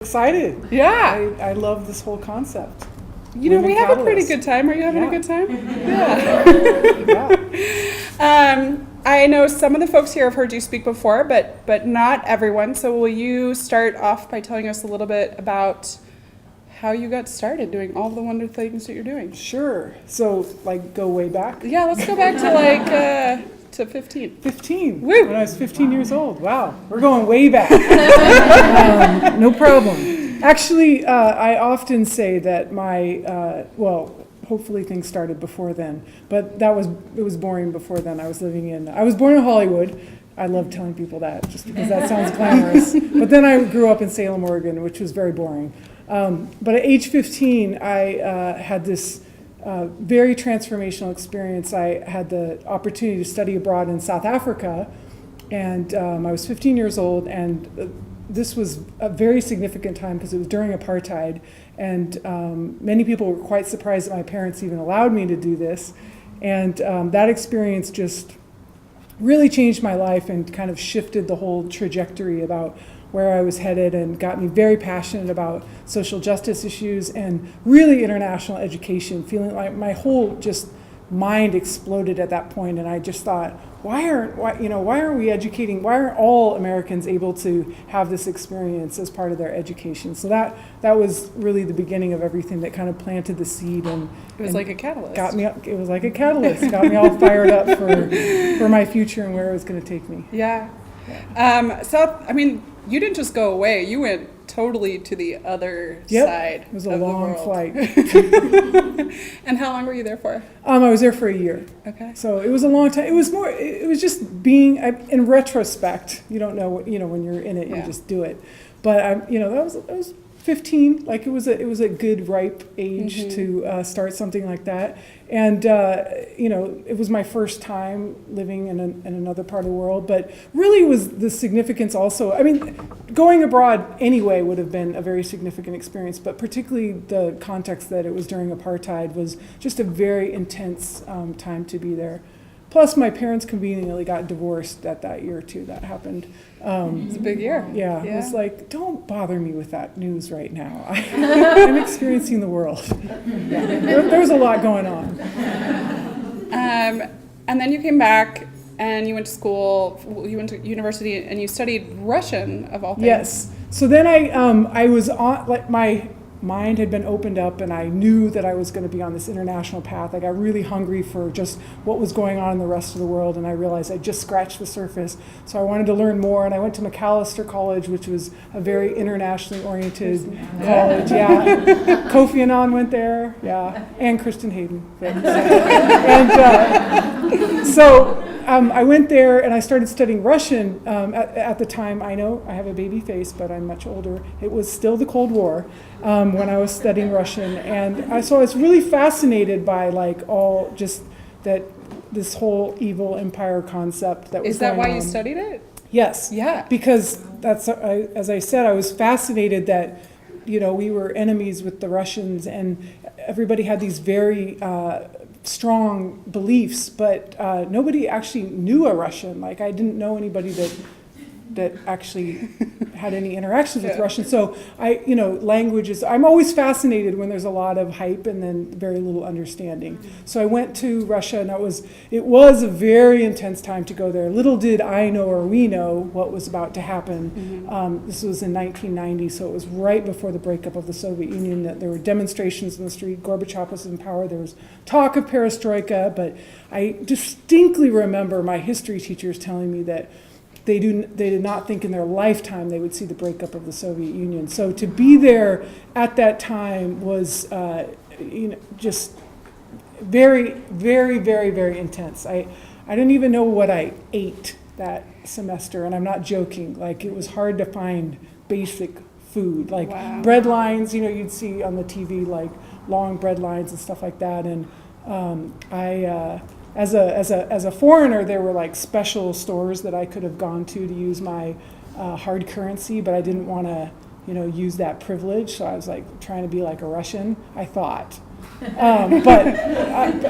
excited. Yeah. I love this whole concept. You know, Women we have a pretty catalyst. good time. Are you having a good time? Yeah. I know some of the folks here have heard you speak before, but not everyone. So will you start off by telling us a little bit about how you got started doing all the wonderful things that you're doing? Sure. So, like, go way back? Yeah, let's go back to like to 15. 15. Woo! When I was 15 years old. Wow. We're going way back. No problem. Actually, I often say that my, hopefully things started before then, but it was boring before then. I was born in Hollywood. I love telling people that just because that sounds glamorous. But then I grew up in Salem, Oregon, which was very boring. But at age 15, I had this very transformational experience. I had the opportunity to study abroad in South Africa, and I was 15 years old, and this was a very significant time because it was during apartheid, and many people were quite surprised that my parents even allowed me to do this. And that experience just really changed my life and kind of shifted the whole trajectory about where I was headed, and got me very passionate about social justice issues and really international education, feeling like my whole just mind exploded at that point. And I just thought, why aren't all Americans able to have this experience as part of their education? So that was really the beginning of everything that kind of planted the seed, and It was like a catalyst. it was like a catalyst, got me all fired up for my future and where it was going to take me. Yeah. You didn't just go away. You went totally to the other side. It was a of the long world. flight. And how long were you there for? I was there for a year. Okay. So it was a long time. It was just being, in retrospect, you don't know, when you're in it, you just do it. But I was 15, like it was a good ripe age to start something like that. And it was my first time living in another part of the world, but really was the significance also. I mean, going abroad anyway would have been a very significant experience, but particularly the context that it was during apartheid was just a very intense time to be there. Plus, my parents conveniently got divorced at that year too. That happened. It was a big year. Yeah, it was like, don't bother me with that news right now. I'm experiencing the world. There was a lot going on. And then you came back and you went to school, you went to university, and you studied Russian, of all things. Yes. So then I was on, like, my mind had been opened up, and I knew that I was going to be on this international path. I got really hungry for just what was going on in the rest of the world, and I realized I just scratched the surface. So I wanted to learn more, and I went to McAllister College, which was a very internationally oriented college. Yeah, Kofi Annan went there. Yeah, and Kristin Hayden. And so I went there, and I started studying Russian. At the time, I know I have a baby face, but I'm much older. It was still the Cold War when I was studying Russian, and so I was really fascinated by all just that this whole evil empire concept that was Is that going why on. you studied it? Yes. Yeah. Because as I said, I was fascinated that we were enemies with the Russians, and everybody had these very strong beliefs, but nobody actually knew a Russian. Like, I didn't know anybody that actually had any interactions with Russian. So languages, I'm always fascinated when there's a lot of hype and then very little understanding. So I went to Russia, and it was a very intense time to go there. Little did I know, or we know, what was about to happen. This was in 1990, so it was right before the breakup of the Soviet Union. That there were demonstrations in the street. Gorbachev was in power. There was talk of perestroika, but I distinctly remember my history teachers telling me that they did not think in their lifetime they would see the breakup of the Soviet Union. So to be there at that time was just very, very, very, very intense. I didn't even know what I ate that semester, and I'm not joking. Like, it was hard to find basic food, like bread lines, you'd see on the TV, like long bread lines and stuff like that. And as a foreigner, there were like special stores that I could have gone to use my hard currency, but I didn't want to, use that privilege. So I was like trying to be like a Russian, I thought. But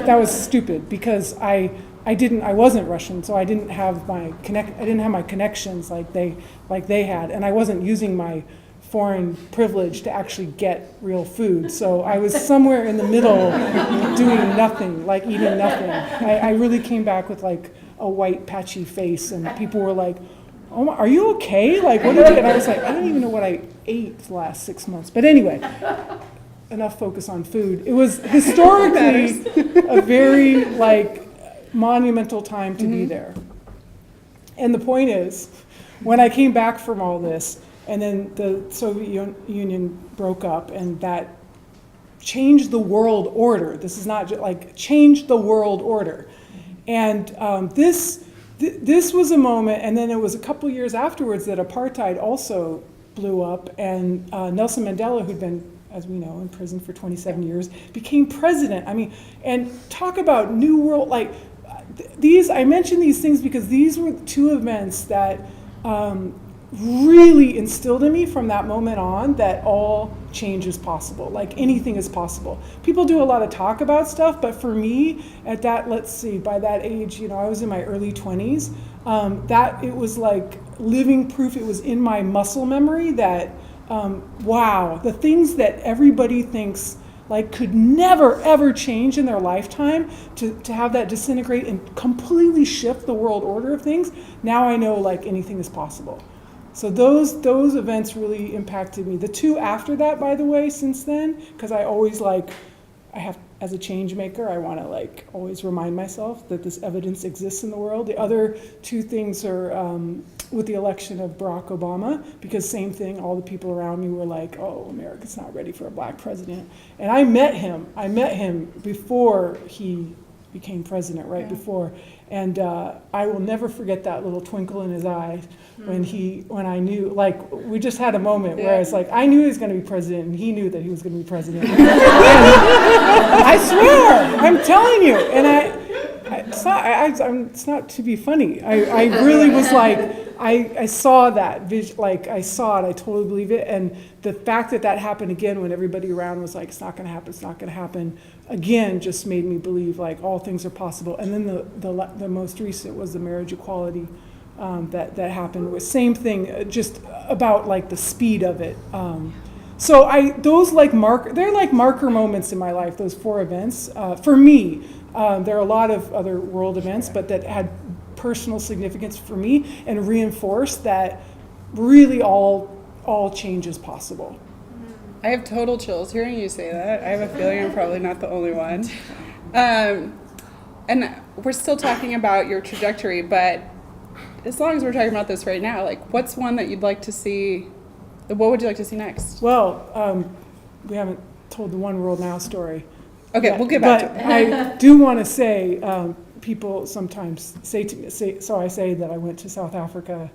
that was stupid because I wasn't Russian, so I didn't have my connections like they had, and I wasn't using my foreign privilege to actually get real food. So I was somewhere in the middle doing nothing, like eating nothing. I really came back with like a white patchy face, and people were like, "Oh my, are you okay? Like, what did you?" And I was like, "I don't even know what I ate the last 6 months." But anyway, enough focus on food. It was historically a very like monumental time to be there. And the point is, when I came back from all this, and then the Soviet Union broke up, and that changed the world order. This is not just like changed the world order. And this was a moment, and then it was a couple years afterwards that apartheid also blew up, and Nelson Mandela, who'd been, as we know, in prison for 27 years, became president. I mean, and talk about new world, like these, I mention these things because these were two events that really instilled in me from that moment on that all change is possible, like anything is possible. People do a lot of talk about stuff, but for me, at that, let's see, by that age, you know, I was in my early 20s, that it was like living proof, it was in my muscle memory that, wow, the things that everybody thinks like could never ever change in their lifetime, to have that disintegrate and completely shift the world order of things, now I know like anything is possible. So those events really impacted me. The two after that, by the way, since then, because I always like, I have, as a change maker, I want to like always remind myself that this evidence exists in the world. The other two things are with the election of Barack Obama, because same thing, all the people around me were like, oh, America's not ready for a black president. And I met him before he became president, right before. And I will never forget that little twinkle in his eye when I knew, like, we just had a moment where it's like, I knew he was going to be president, and he knew that he was going to be president. And I swear, I'm telling you. And it's not to be funny. I really was like, I saw that, like I saw it, I totally believe it. And the fact that that happened again when everybody around was like, it's not going to happen, it's not going to happen, again, just made me believe like all things are possible. And then the most recent was the marriage equality that happened. With same thing, just about like the speed of it. So those like they're like marker moments in my life, those 4 events. For me, there are a lot of other world events, but that had personal significance for me and reinforced that really all change is possible. I have total chills hearing you say that. I have a feeling I'm probably not the only one. And we're still talking about your trajectory, but as long as we're talking about this right now, like what's one that you'd like to see, what would you like to see next? Well, we haven't told the One World Now story. Okay, yet, we'll get back to but that. I do want to say, people sometimes say to me, so I say that I went to South Africa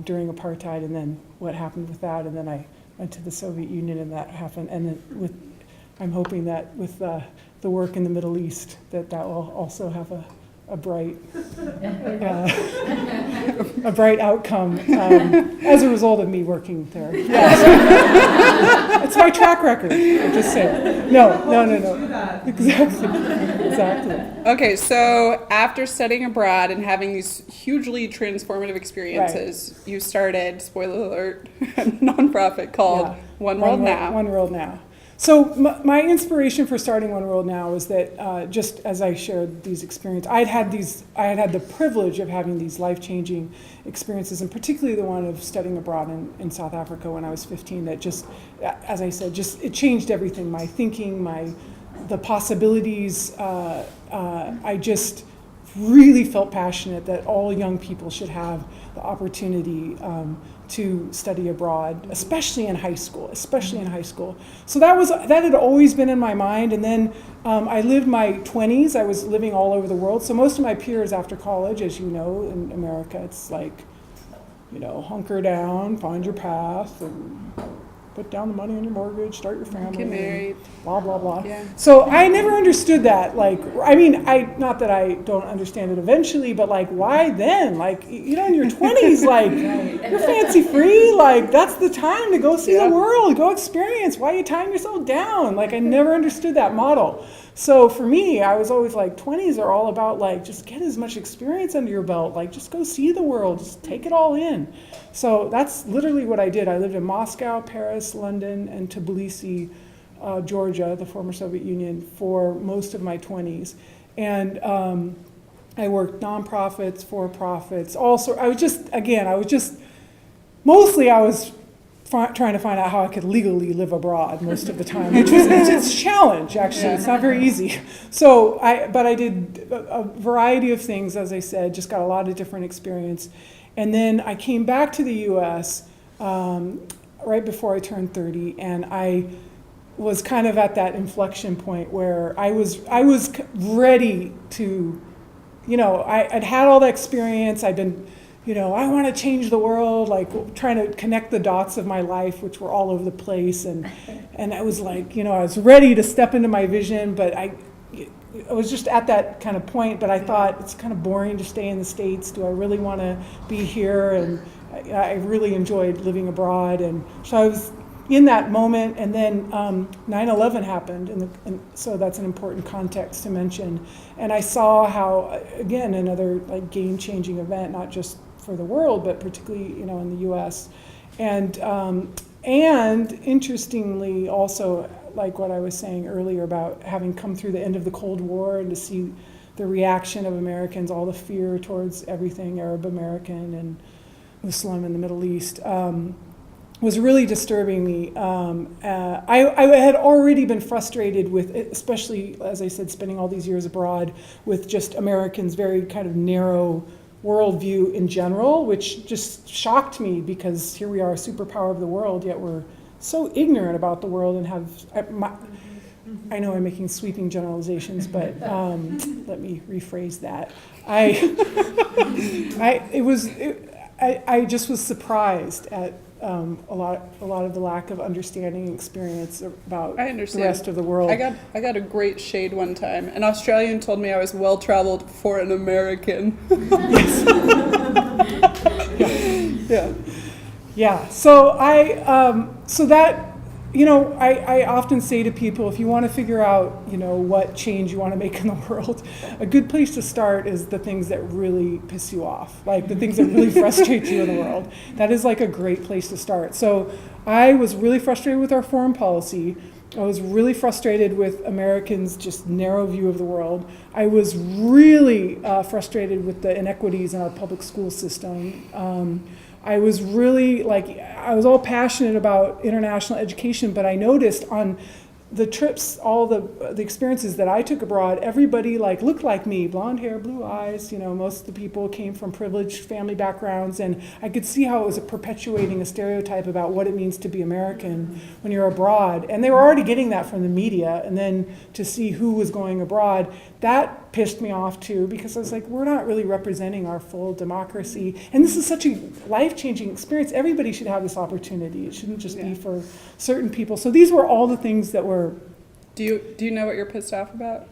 during apartheid, and then what happened with that, and then I went to the Soviet Union and that happened, and then I'm hoping that with the work in the Middle East that will also have a bright outcome as a result of me working there. Yes. It's my track record, I just say. No. Exactly. Okay, so after studying abroad and having these hugely transformative experiences, you started, spoiler alert, a nonprofit called One World Now. One World Now. So my inspiration for starting One World Now was that just as I shared these experiences, I had had the privilege of having these life-changing experiences, and particularly the one of studying abroad in South Africa when I was 15. That just, as I said, it changed everything. My thinking, the possibilities. I just really felt passionate that all young people should have the opportunity to study abroad, especially in high school. So that had always been in my mind. And then I lived my 20s. I was living all over the world. So most of my peers after college, as you know, in America, it's like, hunker down, find your path, and put down the money on your mortgage, start your family, get married, blah, blah, blah. Yeah. So I never understood that. Not that I don't understand it eventually, but like, why then? Like, in your 20s, like, you're fancy free. Like, that's the time to go see the world, go experience. Why are you tying yourself down? Like, I never understood that model. So for me, I was always like, 20s are all about like, just get as much experience under your belt. Like, just go see the world, just take it all in. So that's literally what I did. I lived in Moscow, Paris, London, and Tbilisi, Georgia, the former Soviet Union, for most of my 20s. And I worked nonprofits, for-profits, I was trying to find out how I could legally live abroad most of the time, which was it's a challenge, actually. It's not very easy. So but I did a variety of things, as I said, just got a lot of different experience. And then I came back to the US right before I turned 30, and I was kind of at that inflection point where I was ready to, I'd had all the experience. I'd been, I want to change the world, like trying to connect the dots of my life, which were all over the place. And I was like, I was ready to step into my vision, but I was just at that kind of point. But I thought it's kind of boring to stay in the States. Do I really want to be here? And I really enjoyed living abroad. And so I was in that moment, and then 9/11 happened, and so that's an important context to mention. And I saw how, again, another like game-changing event, not just for the world, but particularly in the U.S. And interestingly, also like what I was saying earlier about having come through the end of the Cold War and to see the reaction of Americans, all the fear towards everything Arab American and Muslim in the Middle East. Was really disturbing me. I had already been frustrated with, especially, as I said, spending all these years abroad, with just Americans' very kind of narrow worldview in general, which just shocked me, because here we are, a superpower of the world, yet we're so ignorant about the world and have, I know I'm making sweeping generalizations, but let me rephrase that. I just was surprised at a lot of the lack of understanding and experience about the rest of the world. I got a great shade one time. An Australian told me I was well traveled for an American. Yes. Yeah. So I often say to people, if you want to figure out what change you want to make in the world, a good place to start is the things that really piss you off, like the things that really frustrate you in the world. That is like a great place to start. So I was really frustrated with our foreign policy. I was really frustrated with Americans' just narrow view of the world. I was really frustrated with the inequities in our public school system. I was really I was all passionate about international education, but I noticed on the trips, all the experiences that I took abroad, everybody looked like me, blonde hair, blue eyes. Most of the people came from privileged family backgrounds, and I could see how it was perpetuating a stereotype about what it means to be American when you're abroad. And they were already getting that from the media, and then to see who was going abroad, that pissed me off too, because I was like, we're not really representing our full democracy. And this is such a life-changing experience. Everybody should have this opportunity. It shouldn't just be for certain people. So these were all the things that were. Do you know what you're pissed off about?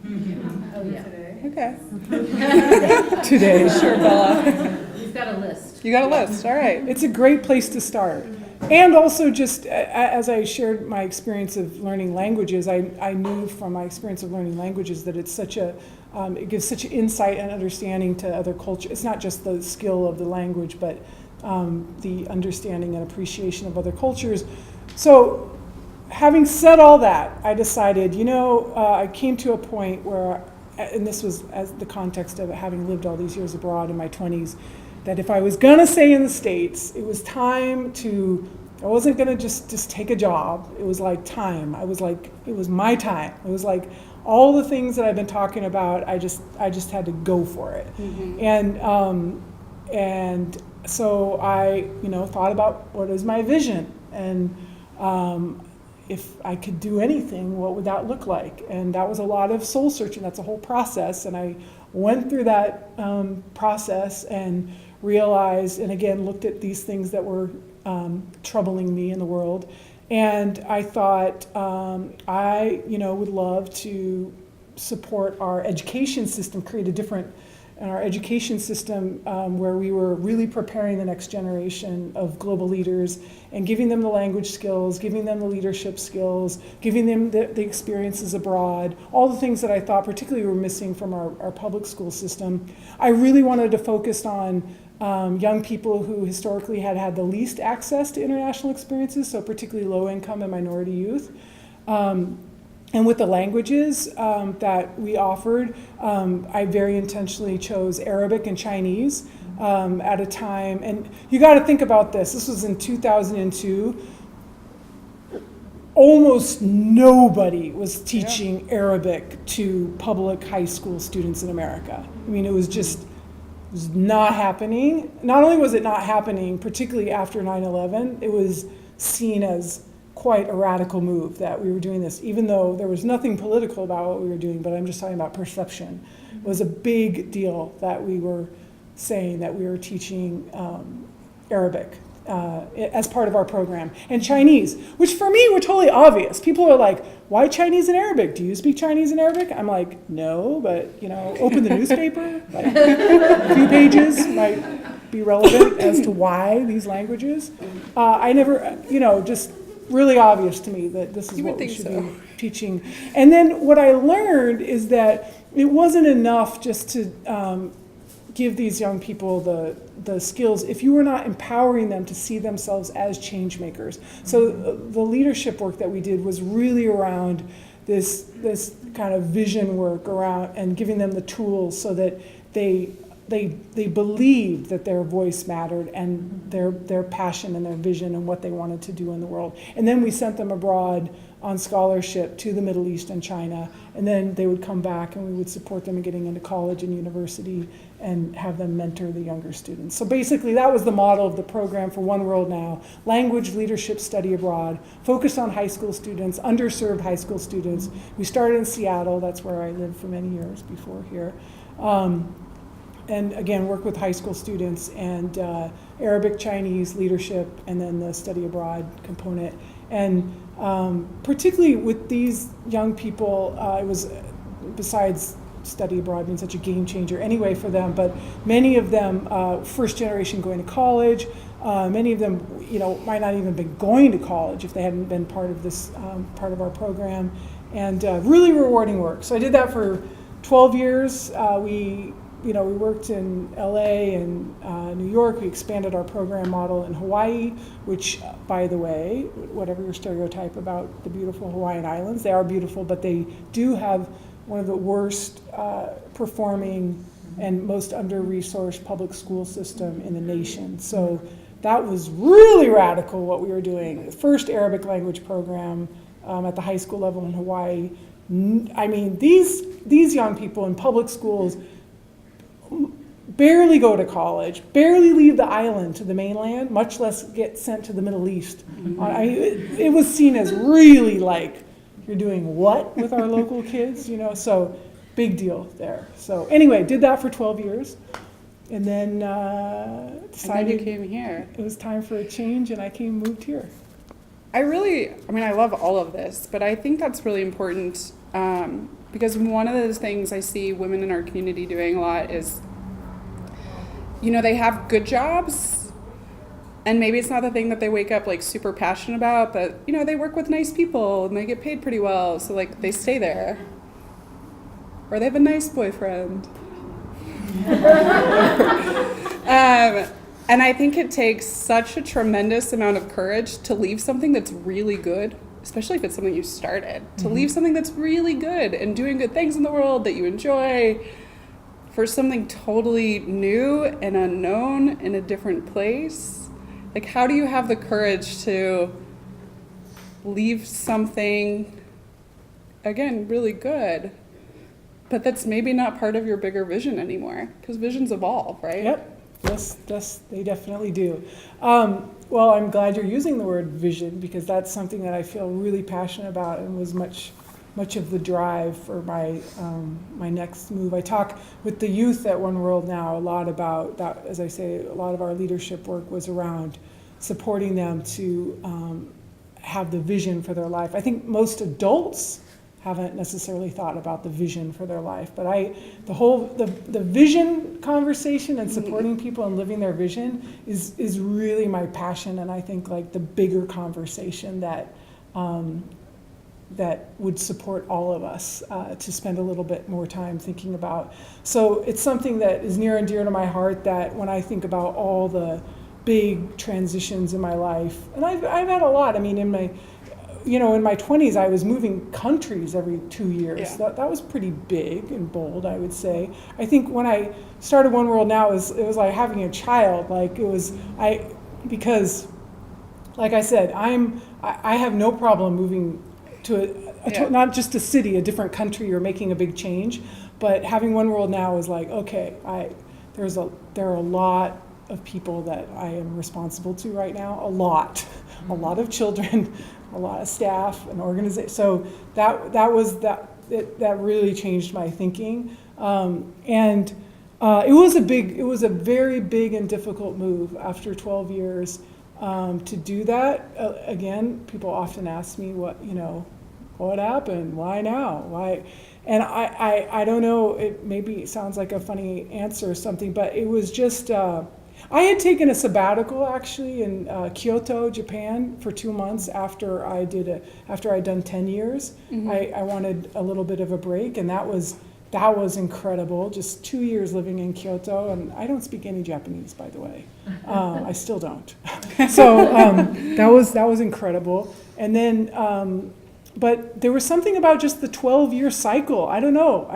Oh, yeah. Okay. Today. Sure, Bella. You've got a list. You got a list. All right. It's a great place to start. And also just as I shared my experience of learning languages, I knew from my experience of learning languages that it's it gives such insight and understanding to other cultures. It's not just the skill of the language, but the understanding and appreciation of other cultures. So having said all that, I decided, I came to a point where, and this was as the context of having lived all these years abroad in my 20s, that if I was going to stay in the States, it was time I wasn't going to just take a job. It was like time. It was my time. It was like all the things that I've been talking about, I just had to go for it. Mm-hmm. And so I, thought about what is my vision, and if I could do anything, what would that look like? And that was a lot of soul searching. That's a whole process. And I went through that process and realized, and again, looked at these things that were troubling me in the world. And I thought, I would love to support our education system, create a different in our education system where we were really preparing the next generation of global leaders and giving them the language skills, giving them the leadership skills, giving them the experiences abroad, all the things that I thought particularly were missing from our public school system. I really wanted to focus on young people who historically had had the least access to international experiences, so particularly low-income and minority youth. And with the languages that we offered, I very intentionally chose Arabic and Chinese at a time. And you got to think about this. This was in 2002. Almost nobody was teaching Arabic to public high school students in America. I mean, it was not happening. Not only was it not happening, particularly after 9/11, it was seen as quite a radical move that we were doing this, even though there was nothing political about what we were doing, but I'm just talking about perception. It was a big deal that we were saying that we were teaching Arabic as part of our program, and Chinese, which for me were totally obvious. People are like, why Chinese and Arabic? Do you speak Chinese and Arabic? I'm like, no, but open the newspaper, like a few pages might be relevant as to why these languages. I never, just really obvious to me that this is what we should be teaching. And then what I learned is that it wasn't enough just to give these young people the skills if you were not empowering them to see themselves as change makers. So the leadership work that we did was really around this kind of vision work around and giving them the tools so that they believed that their voice mattered and their passion and their vision and what they wanted to do in the world. And then we sent them abroad on scholarship to the Middle East and China, and then they would come back and we would support them in getting into college and university and have them mentor the younger students. So basically that was the model of the program for One World Now: language, leadership, study abroad, focused on high school students, underserved high school students. We started in Seattle, that's where I lived for many years before here. And again, work with high school students and Arabic, Chinese, leadership, and then the study abroad component. And particularly with these young people, it was, besides study abroad being such a game changer anyway for them, but many of them first generation going to college, many of them might not even been going to college if they hadn't been part of this, part of our program, and really rewarding work. So I did that for 12 years. We worked in LA and New York. We expanded our program model in Hawaii, which, by the way, whatever your stereotype about the beautiful Hawaiian Islands, they are beautiful, but they do have one of the worst performing and most under-resourced public school system in the nation. So that was really radical what we were doing. The first Arabic language program at the high school level in Hawaii. I mean, these young people in public schools barely go to college, barely leave the island to the mainland, much less get sent to the Middle East. Mm-hmm. It was seen as really like, you're doing what with our local kids, so big deal there. So anyway, did that for 12 years, and then decided you came here. It was time for a change, and I moved here. I love all of this, but I think that's really important because one of those things I see women in our community doing a lot is, they have good jobs, and maybe it's not the thing that they wake up like super passionate about, but they work with nice people and they get paid pretty well, so like they stay there, or they have a nice boyfriend. And I think it takes such a tremendous amount of courage to leave something that's really good, especially if it's something you started, to leave something that's really good and doing good things in the world that you enjoy for something totally new and unknown in a different place. Like, how do you have the courage to leave something, again, really good, but that's maybe not part of your bigger vision anymore? Because visions evolve, right? Yep. Yes, they definitely do. Well, I'm glad you're using the word vision, because that's something that I feel really passionate about and was much of the drive for my my next move. I talk with the youth at One World Now a lot about that. As I say, a lot of our leadership work was around supporting them to have the vision for their life. I think most adults haven't necessarily thought about the vision for their life, but the vision conversation and supporting people and living their vision is really my passion, and I think like the bigger conversation that that would support all of us to spend a little bit more time thinking about. So it's something that is near and dear to my heart, that when I think about all the big transitions in my life, and I've had a lot. I mean, in my 20s, I was moving countries every 2 years. Yeah. That was pretty big and bold, I would say. I think when I started One World Now, it was like having a child. Because, like I said, I have no problem moving to not just a city, a different country, or making a big change. But having One World Now is like, okay, there are a lot of people that I am responsible to right now. A lot of children, a lot of staff, and organization. So that really changed my thinking. It was a very big and difficult move after 12 years to do that. Again, people often ask me what happened? Why now? Why? And I don't know, it maybe sounds like a funny answer or something, but it was just, I had taken a sabbatical actually in Kyoto, Japan for 2 months after I'd done 10 years. Mm-hmm. I wanted a little bit of a break, and that was incredible. Just 2 years living in Kyoto, and I don't speak any Japanese, by the way. I still don't. So that was incredible. And then, but there was something about just the 12-year cycle. I don't know.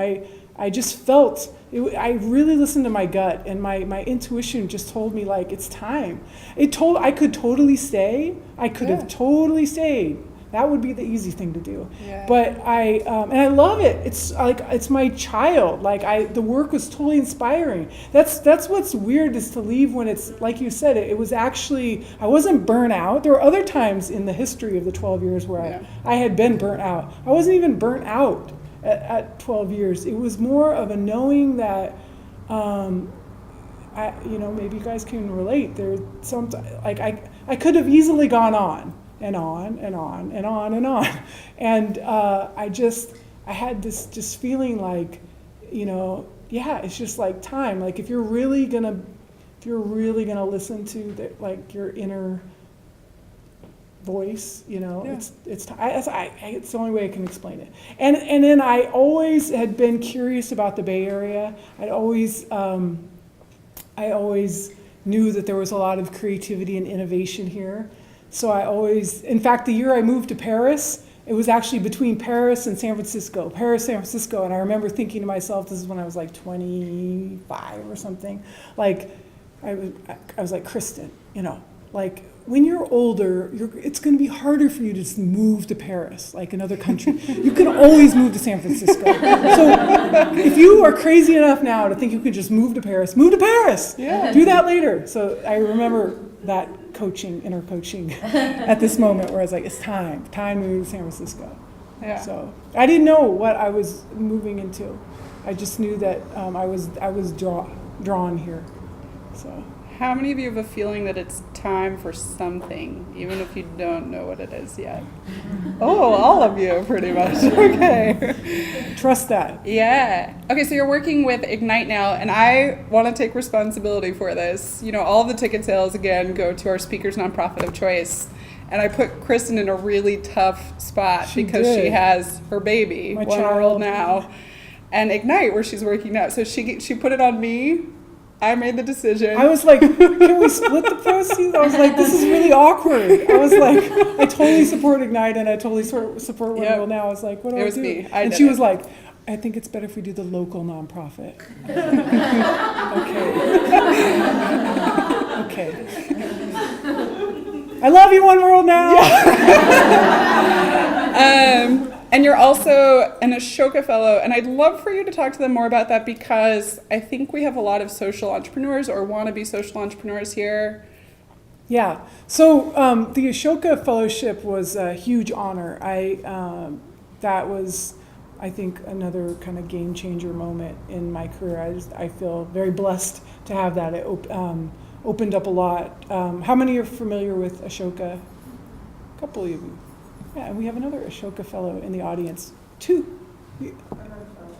I just felt, I really listened to my gut, and my intuition just told me, like, it's time. I could totally stay. I could have totally stayed. That would be the easy thing to do. Yeah. But and I love it. It's like, it's my child. Like, the work was totally inspiring. That's what's weird, is to leave when it's, like you said, it was actually, I wasn't burnt out. There were other times in the history of the 12 years where I had been burnt out. I wasn't even burnt out at 12 years. It was more of a knowing that, maybe you guys can relate. There's I could have easily gone on and on and on and on and on. And I had this just feeling like, it's just like time. Like, if you're really gonna listen to your inner voice, it's the only way I can explain it. And then I always had been curious about the Bay Area. I always knew that there was a lot of creativity and innovation here. So in fact, the year I moved to Paris, it was actually between Paris and San Francisco, and I remember thinking to myself, this is when I was like 25 or something, like, I was like, Kristin, like, when you're older, it's going to be harder for you to just move to Paris, like another country. You can always move to San Francisco. So if you are crazy enough now to think you could just move to Paris, move to Paris. Yeah. Do that later. So I remember that inner coaching at this moment where I was like, it's time to move to San Francisco. Yeah. So I didn't know what I was moving into. I just knew that I was drawn here. So. How many of you have a feeling that it's time for something, even if you don't know what it is yet? Oh, all of you, pretty much. Okay. Trust that. Yeah. Okay, so you're working with Ignite now, and I want to take responsibility for this. All the ticket sales, again, go to our speakers nonprofit of choice. And I put Kristin in a really tough spot because she has her baby, my 1 year old now, and Ignite, where she's working now. So she put it on me. I made the decision. I was like, can we split the proceeds? I was like, this is really awkward. I was like, I totally support Ignite, and I totally support One World Now. I was like, what do I do? It was me. And she was like, I think it's better if we do the local nonprofit. Okay. I love you, One World Now. And you're also an Ashoka Fellow, and I'd love for you to talk to them more about that, because I think we have a lot of social entrepreneurs or wannabe social entrepreneurs here. Yeah, so the Ashoka Fellowship was a huge honor. That was, I think, another kind of game changer moment in my career. I feel very blessed to have that. It opened up a lot. How many are familiar with Ashoka? A couple of you. Yeah, and we have another Ashoka Fellow in the audience. 2. I'm not a fellow,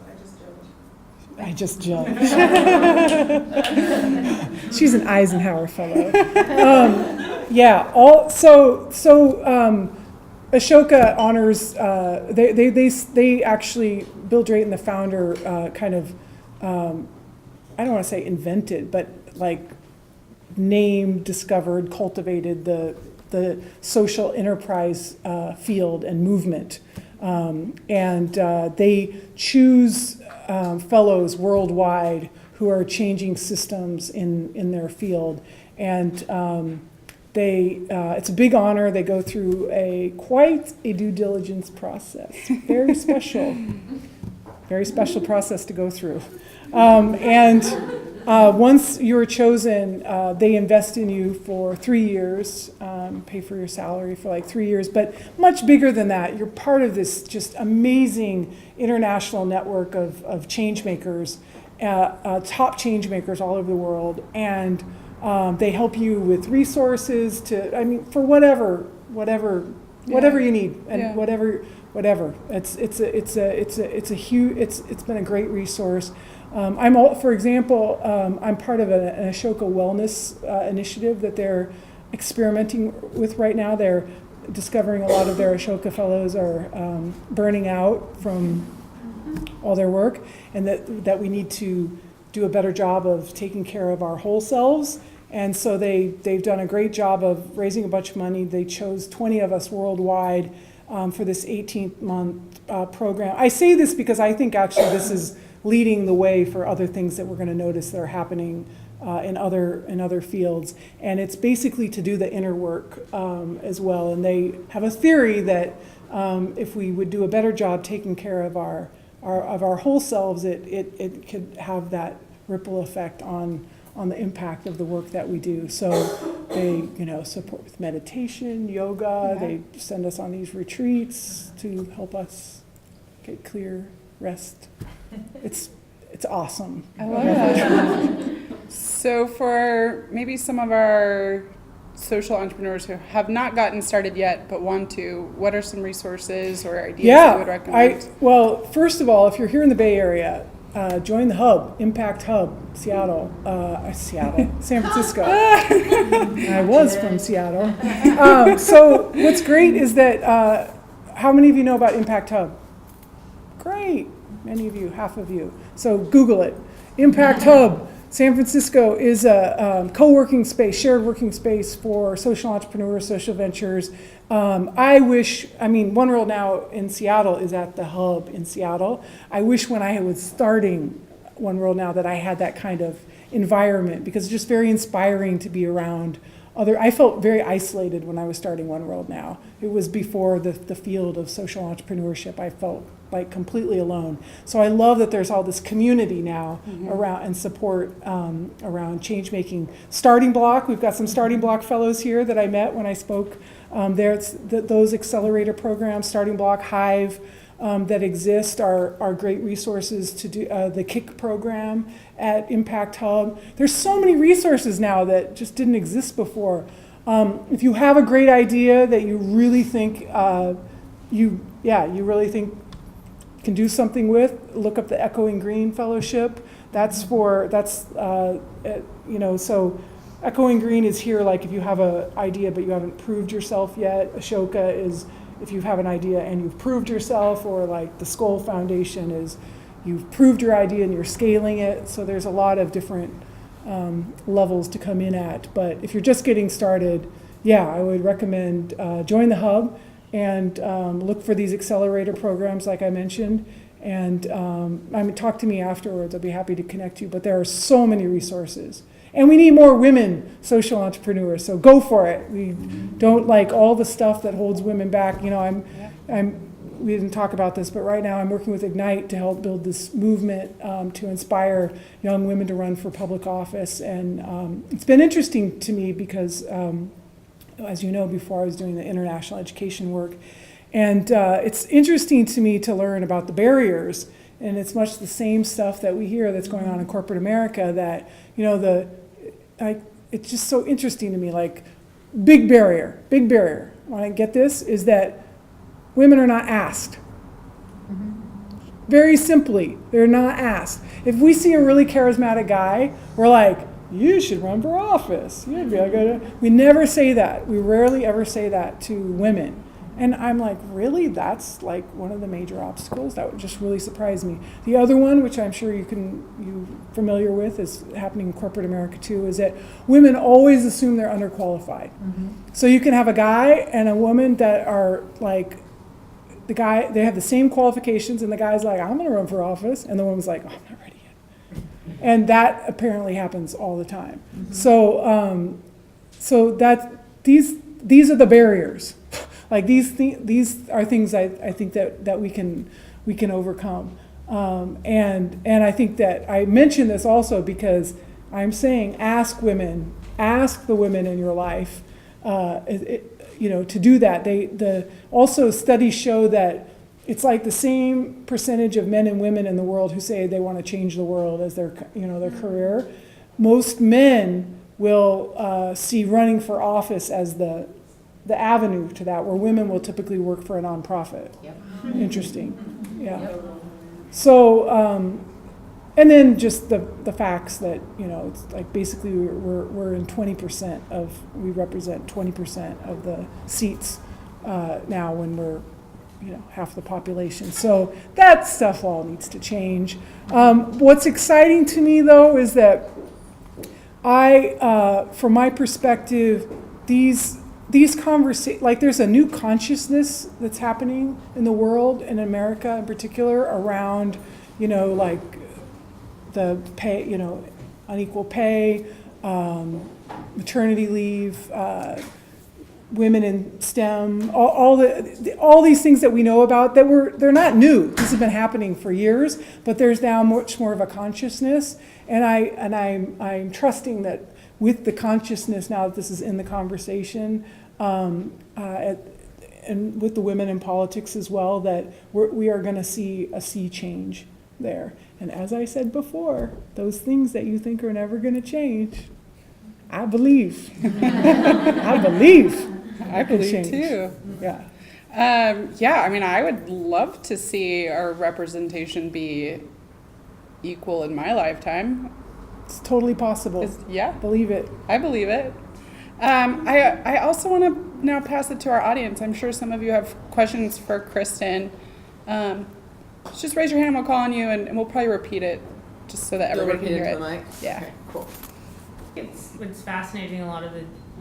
I just judged. She's an Eisenhower Fellow. Ashoka honors, they actually, Bill Drayton, the founder, kind of, I don't want to say invented, but like named, discovered, cultivated the social enterprise field and movement. And they choose fellows worldwide who are changing systems in their field. And it's a big honor. They go through quite a due diligence process. Very special process to go through. Once you're chosen, they invest in you for 3 years, pay for your salary for like 3 years, but much bigger than that. You're part of this just amazing international network of change makers, top change makers all over the world, and they help you with resources for whatever you need, and whatever. It's been a great resource. For example, I'm part of an Ashoka Wellness initiative that they're experimenting with right now. They're discovering a lot of their Ashoka fellows are burning out from all their work, and that we need to do a better job of taking care of our whole selves. And so they've done a great job of raising a bunch of money. They chose 20 of us worldwide for this 18-month program. I say this because I think actually this is leading the way for other things that we're going to notice that are happening in other fields. And it's basically to do the inner work as well. And they have a theory that if we would do a better job taking care of our whole selves, it could have that ripple effect on the impact of the work that we do. So they support with meditation, yoga. They send us on these retreats to help us get clear, rest. It's awesome. I love that. So for maybe some of our social entrepreneurs who have not gotten started yet but want to, what are some resources or ideas that you would recommend? Well, first of all, if you're here in the Bay Area, join the hub, Impact Hub, San Francisco. I was from Seattle. So what's great is that, how many of you know about Impact Hub? Great. Many of you, half of you. So Google it. Impact Hub, San Francisco is a co-working space, shared working space for social entrepreneurs, social ventures. One World Now in Seattle is at the hub in Seattle. I wish when I was starting One World Now that I had that kind of environment, because it's just very inspiring to be around I felt very isolated when I was starting One World Now. It was before the field of social entrepreneurship. I felt like completely alone. So I love that there's all this community now around and support around change making. Starting Block, we've got some Starting Block fellows here that I met when I spoke. Those accelerator programs, Starting Block, Hive, that exist are great resources to do the KICK program at Impact Hub. There's so many resources now that just didn't exist before. If you have a great idea that you really think you really think can do something with, look up the Echoing Green Fellowship. So Echoing Green is here, like if you have an idea but you haven't proved yourself yet. Ashoka is if you have an idea and you've proved yourself, or like the Skoll Foundation is you've proved your idea and you're scaling it. So there's a lot of different levels to come in at. But if you're just getting started, I would recommend join the hub and look for these accelerator programs like I mentioned. And talk to me afterwards. I'll be happy to connect you. But there are so many resources. And we need more women social entrepreneurs, so go for it. We don't like all the stuff that holds women back. We didn't talk about this, but right now I'm working with Ignite to help build this movement to inspire young women to run for public office. And it's been interesting to me because, as you know, before I was doing the international education work, and it's interesting to me to learn about the barriers. And it's much the same stuff that we hear that's going on in corporate America that, it's just so interesting to me, like big barrier. When I get this is that women are not asked. Very simply, they're not asked. If we see a really charismatic guy, we're like, you should run for office. You'd be good. We never say that. We rarely ever say that to women. And I'm like, really? That's like one of the major obstacles? That would just really surprise me. The other one, which I'm sure you're familiar with, is happening in corporate America too, is that women always assume they're underqualified. So you can have a guy and a woman that are like, the guy, they have the same qualifications, and the guy's like, I'm gonna run for office, and the woman's like, oh, I'm not ready yet. And that apparently happens all the time. So these are the barriers. Like these are things I think that we can overcome. And I think that I mention this also because I'm saying ask the women in your life, to do that. Also studies show that it's like the same percentage of men and women in the world who say they want to change the world as their career. Most men will see running for office as the avenue to that, where women will typically work for a nonprofit. Yep. Interesting. Yeah. Yep. So, and then just the facts that, it's like basically we're in 20% we represent 20% of the seats now when we're, half the population. So that stuff all needs to change. What's exciting to me though is that from my perspective, these conversations, like there's a new consciousness that's happening in the world, in America in particular, around, like the pay, unequal pay, maternity leave, women in STEM, all these things that we know about they're not new. This has been happening for years, but there's now much more of a consciousness, and I'm trusting that with the consciousness now that this is in the conversation, and with the women in politics as well, that we are going to see a sea change there. And as I said before, those things that you think are never going to change, I believe. I believe too. Yeah. I would love to see our representation be equal in my lifetime. It's totally possible. Believe it. I believe it. I also want to now pass it to our audience. I'm sure some of you have questions for Kristin. Just raise your hand, we'll call on you, and we'll probably repeat it just so that everybody can hear it. The mic? Yeah. Okay, cool. It's fascinating, a lot of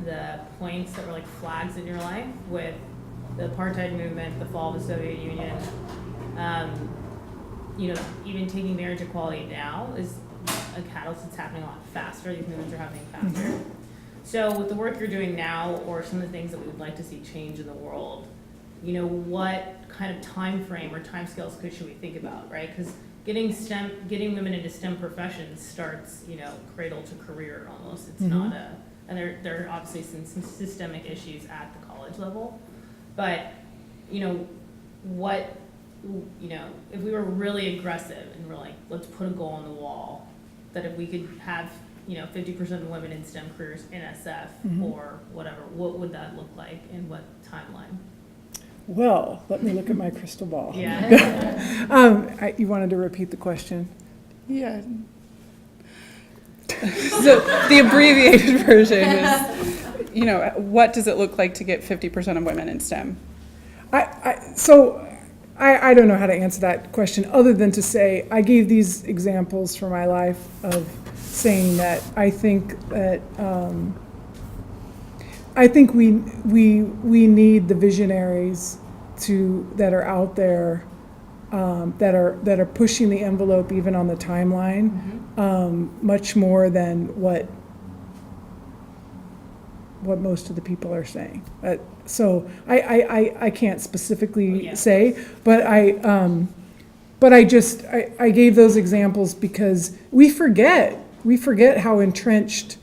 the points that were like flags in your life with the apartheid movement, the fall of the Soviet Union. Even taking marriage equality now is a catalyst that's happening a lot faster. These movements are happening faster. So with the work you're doing now, or some of the things that we would like to see change in the world, what kind of time frame or time scales should we think about, right? Because getting women into STEM professions starts, cradle to career almost. It's not and there are obviously some systemic issues at the college level, but if we were really aggressive and we're like, let's put a goal on the wall, that if we could have 50% of women in STEM careers in SF or whatever, what would that look like in what timeline? Well, let me look at my crystal ball. Yeah. You wanted to repeat the question? Yeah. So the abbreviated version is, what does it look like to get 50% of women in STEM? I don't know how to answer that question other than to say I gave these examples for my life of saying that I think that we need the visionaries that are out there that are pushing the envelope even on the timeline much more than what most of the people are saying. So I can't specifically say, but I gave those examples because we forget how entrenched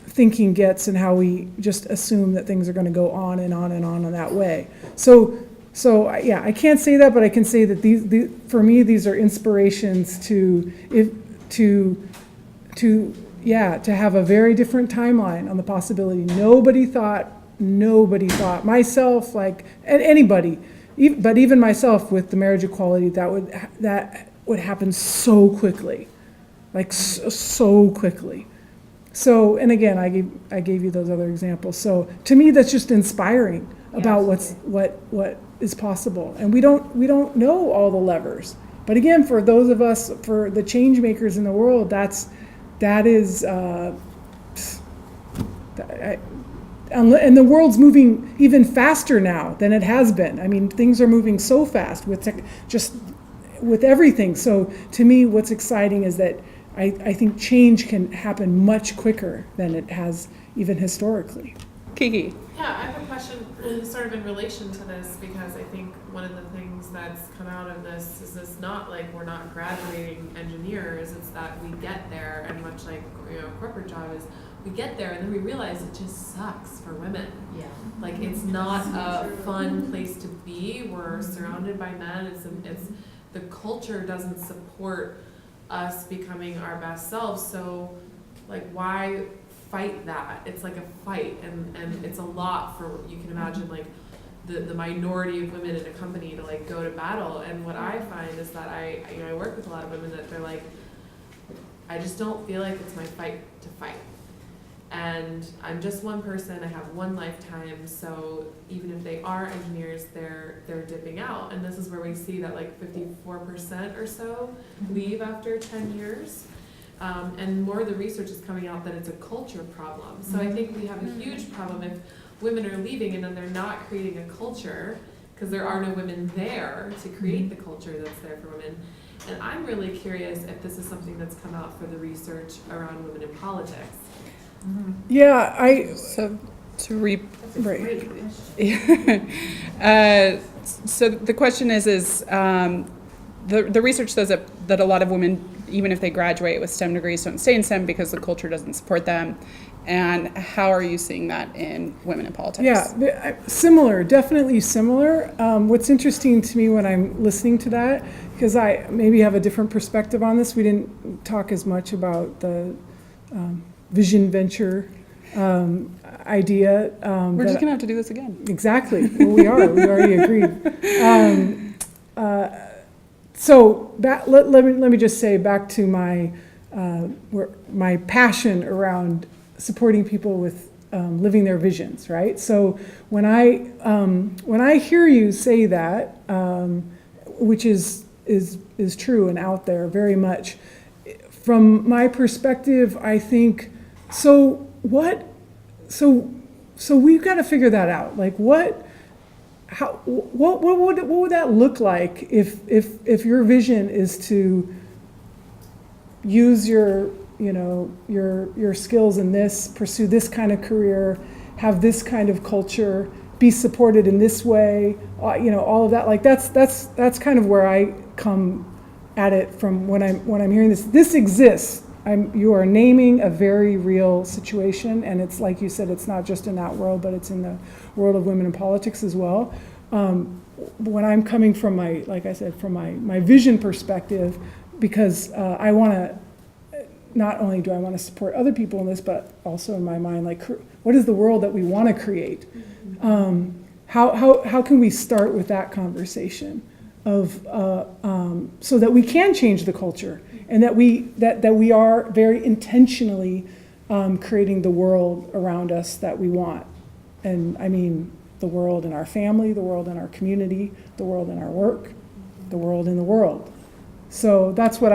thinking gets and how we just assume that things are going to go on and on and on in that way. So I can't say that, but I can say that for me these are inspirations to have a very different timeline on the possibility. Nobody thought, myself, like, and anybody, but even myself with the marriage equality, that would happen so quickly, like so quickly. So, and again, I gave you those other examples. So to me, that's just inspiring. about what is possible. And we don't know all the levers. But again, for those of us, for the change makers in the world, that is, and the world's moving even faster now than it has been. I mean, things are moving so fast with just with everything. So to me, what's exciting is that I think change can happen much quicker than it has even historically. Kiki. Yeah, I have a question sort of in relation to this, because I think one of the things that's come out of this is it's not like we're not graduating engineers, it's that we get there, and much like a corporate job is, we get there and then we realize it just sucks for women. Yeah. Like, it's not a fun place to be. We're surrounded by men. It's the culture doesn't support us becoming our best selves. So, like, why fight that? It's like a fight, and it's a lot for, you can imagine, like the minority of women in a company to like go to battle. And what I find is that I work with a lot of women that they're like, I just don't feel like it's my fight to fight. And I'm just one person, I have one lifetime, so even if they are engineers, they're dipping out. And this is where we see that like 54% or so leave after 10 years. And more of the research is coming out that it's a culture problem. So I think we have a huge problem if women are leaving and then they're not creating a culture, because there are no women there to create the culture that's there for women. And I'm really curious if this is something that's come out for the research around women in politics. Yeah, So to That's a Right. great question. so the question is the research says that a lot of women, even if they graduate with STEM degrees, don't stay in STEM because the culture doesn't support them. And how are you seeing that in women in politics? Yeah, similar, definitely similar. What's interesting to me when I'm listening to that, because I maybe have a different perspective on this, we didn't talk as much about the vision venture idea. We're just going to have to do this again. Exactly. Well, we already agreed. So let me just say back to my passion around supporting people with living their visions, right? So when I hear you say that, which is true and out there very much, from my perspective, I think so we've got to figure that out. Like what would that look like if your vision is to use your skills in this, pursue this kind of career, have this kind of culture, be supported in this way, all of that. Like that's kind of where I come at it from when I'm hearing this. This exists. You are naming a very real situation, and it's like you said, it's not just in that world, but it's in the world of women in politics as well. When I'm coming from my vision perspective, because I want to, not only do I want to support other people in this, but also in my mind, like, what is the world that we want to create? How can we start with that conversation of so that we can change the culture, and that we are very intentionally creating the world around us that we want. And I mean the world in our family, the world in our community, the world in our work, the world in the world. So that's what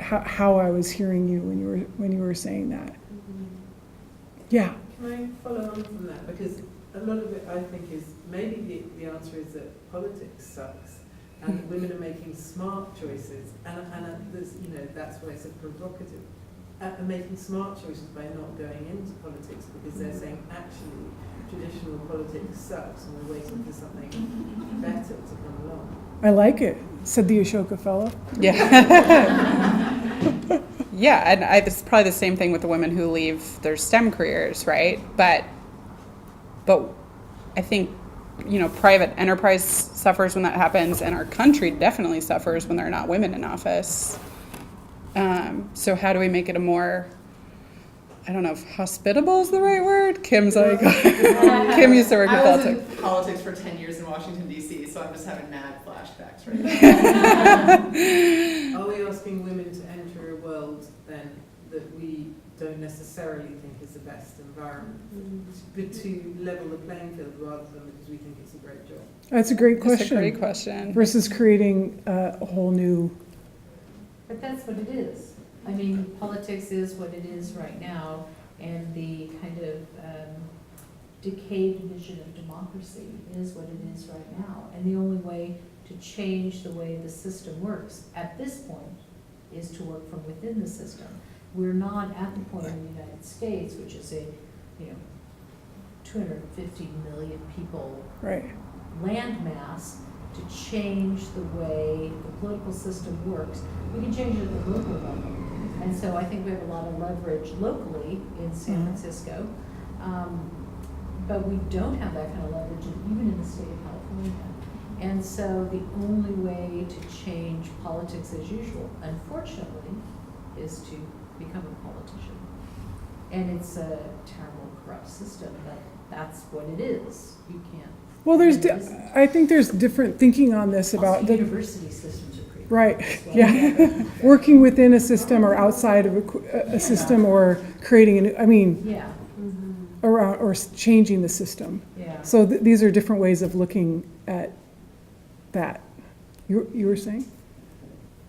how I was hearing you when you were saying that. Yeah. Can I follow on from that? Because a lot of it, I think, is maybe the answer is that politics sucks, and women are making smart choices, and there's, that's why it's a provocative. Are making smart choices by not going into politics, because they're saying actually traditional politics sucks, and we're waiting for something better to come along. I like it, said the Ashoka fellow. Yeah. Yeah, and it's probably the same thing with the women who leave their STEM careers, right? But I think, private enterprise suffers when that happens, and our country definitely suffers when there are not women in office. So how do we make it a more, I don't know if hospitable is the right word? Kim's like, Kim used to work in politics. I was in politics for 10 years in Washington, D.C., so I'm just having mad flashbacks right now. Are we asking women to enter a world then that we don't necessarily think is the best environment, but to level the playing field rather than because we think it's a great job. That's a great That's a question. great question. Versus creating a whole new, But that's what it is. I mean, politics is what it is right now, and the kind of decayed vision of democracy is what it is right now. And the only way to change the way the system works at this point is to work from within the system. We're not at the point in the United States, which is a, 250 million people right, landmass, to change the way the political system works. We can change it at the local level. And so I think we have a lot of leverage locally in San Francisco. But we don't have that kind of leverage even in the state of California. And so the only way to change politics as usual, unfortunately, is to become a politician. And it's a terrible, corrupt system, but that's what it is. You can't. well, I think there's different thinking on this about Also, the, university systems are pretty. right, as well. yeah. Working within a system or outside of a system or creating a new, I mean, Yeah, or changing the system. yeah. So these are different ways of looking at that. You were saying?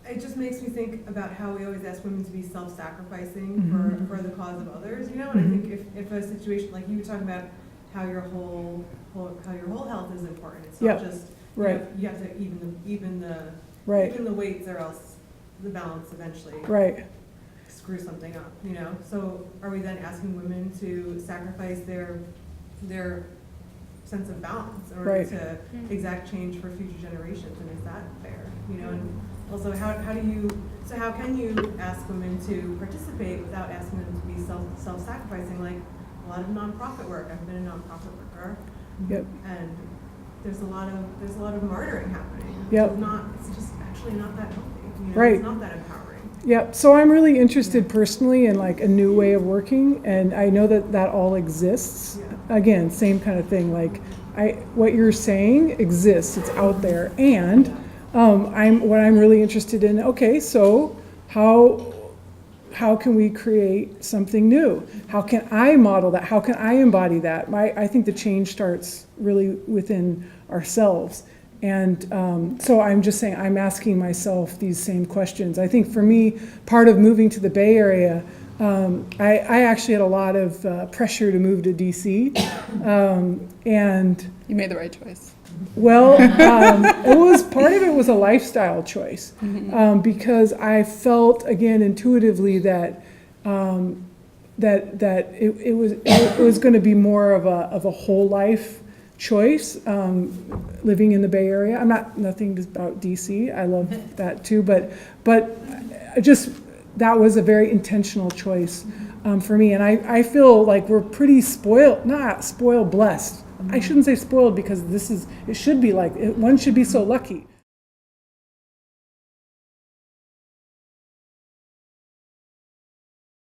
It just makes me think about how we always ask women to be self-sacrificing Mhm. for the cause of others, and Mhm. I think if a situation, like you were talking about how your whole health is important, it's not Yeah, just, right. you have to even Right, the weights, or else the balance eventually right, screw something up, So are we then asking women to sacrifice their sense of balance in order Right. to exact change for future generations, and is that fair? And also how can you ask women to participate without asking them to be self-sacrificing, like a lot of nonprofit work. I've been a nonprofit worker, yep, and there's a lot of martyring happening. Yep. It's just actually not that healthy. Right. It's not that empowering. yep. So I'm really interested personally in like a new way of working, and I know that all exists. Yeah. Again, same kind of thing, like what you're saying exists, it's out there, and what I'm really interested in, okay, so how can we create something new? How can I model that? How can I embody that? I think the change starts really within ourselves. And so I'm just saying, I'm asking myself these same questions. I think for me, part of moving to the Bay Area, I actually had a lot of pressure to move to DC. And You made the right choice. well, part of it was a lifestyle choice, because I felt again intuitively that it was going to be more of a whole life choice, living in the Bay Area. I'm nothing about DC. I love that too, but just that was a very intentional choice for me, and I feel like we're pretty blessed. I shouldn't say spoiled because it should be like, one should be so lucky.